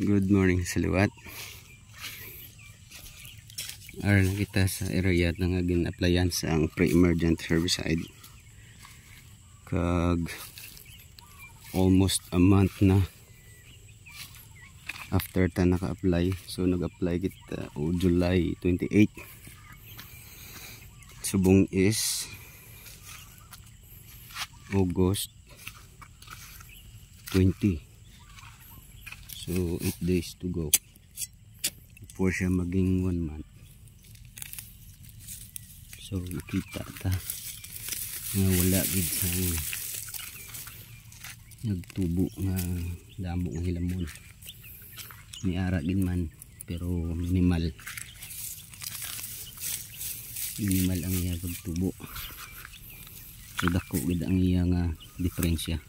Good morning sa liwat. Ara na kita sa area na nga gin-applyan sa ang pre-emergent herbicide. Kag almost a month na after ta naka-apply. So nag-apply kita o July 28. Subong is August 20. So 8 days to go before siya maging 1 month. So nakita ta nga wala gid sa nagtubo nga damo nga hilamon. May ara gid man pero minimal ang iya pagtubo. So dako gid ang iya nga diferensya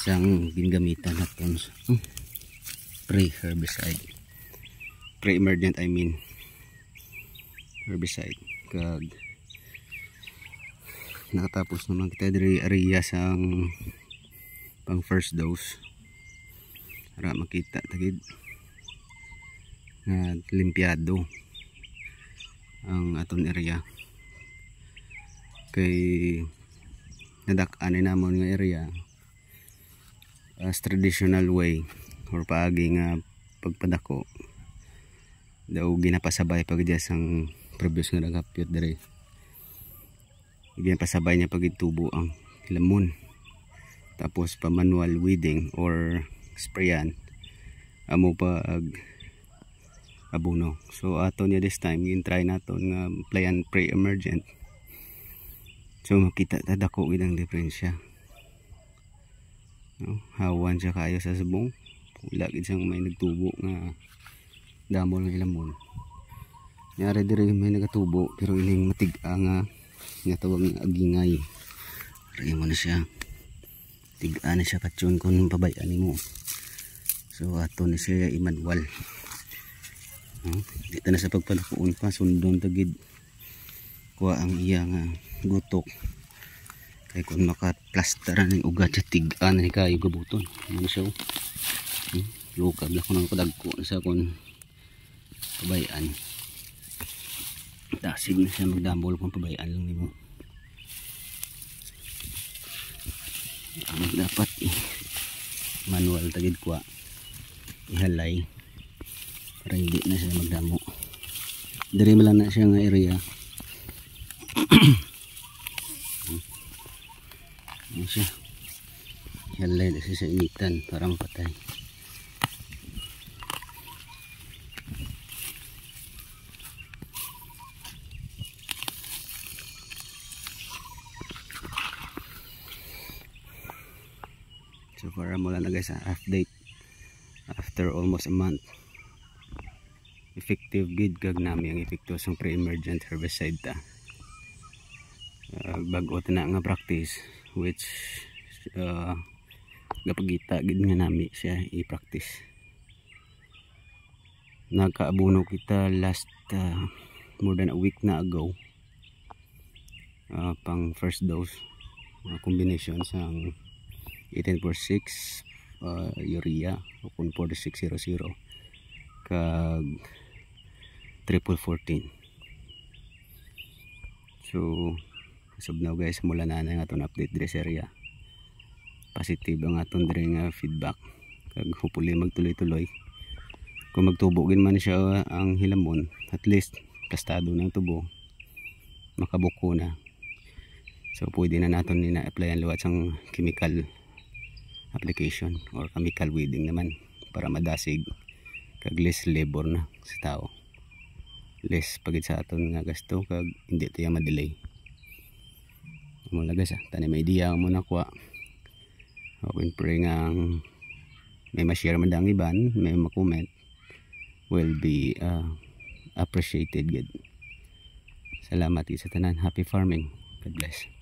sang gingamitan naton pre-herbicide, pre-emergent herbicide. Kag nakatapos naman kita diri area sang pang first dose para makita tagid nga limpyado ang aton area kay nadak-an namon nga area as traditional way or paagi nga pagpadako daw ginapasabay pagdiya sang previous nga nagapyot dire. Ginapasabay niya pagitubo ang hilamon, tapos pa manual weeding or sprayan amo pag abono. So ato niya this time gin-try naton nga applyan pre-emergent. So makita ta dako gid ang diferensya. No, hawan siya kayo sa subong. Wala gid siyang may nagtubo nga damo ng hilamon. Nyari diri may nagatubo pero ining matig-a nga tawag nga agingay. Ray mo na siya. Tig-a na siya patyon kung pabayaan nimo. So ato ni siya i-manual. Dito na sa pagpalakuon pa sundon tagid kuha ang iya nga gutok. Kaya kung maka-plasteran ng ugat sa tig-an ni kayo gabuton. Ano siya? Lukab lang ko ng padagko sa kung pabayaan. Dasig na siya magdambol kung pabayaan lang nimo. Ang dapat manual tagid kuha. Ihalay para hindi na siya magdamo. Dari man lang na siya nga area. Ano siya? Ihalay na siya sa initan para mapatay. So para mo lang na guys update after almost a month. Effective gid kag nami ang epekto sa pre-emergent herbicide ta. Bago ta na nga practice which gapagita gid nga nami siya i-practice. Nagkaabono kita last more than a week na ago. Pang first dose combination sang 1846 urea o 4600 kag 1414. So subnaw guys mula na ang aton update dire sa area. Positive ang aton dire nga feedback kag hopefully magtuloy-tuloy. Kung magtubo gid man siya ang hilamon, at least plastado ng tubo, makabuko na. So pwede na naton ni na-applyan luwat sang chemical application or chemical weeding naman para madasig kag less labor na sa tao. Less pagid sa aton nga gasto kag hindi tayo ma-delay. Mula guys tani may idea mo na kuha. Open pray nga may ma-share man dang iban, may ma-comment will be appreciated good. Salamat sa tanan. Happy farming. God bless.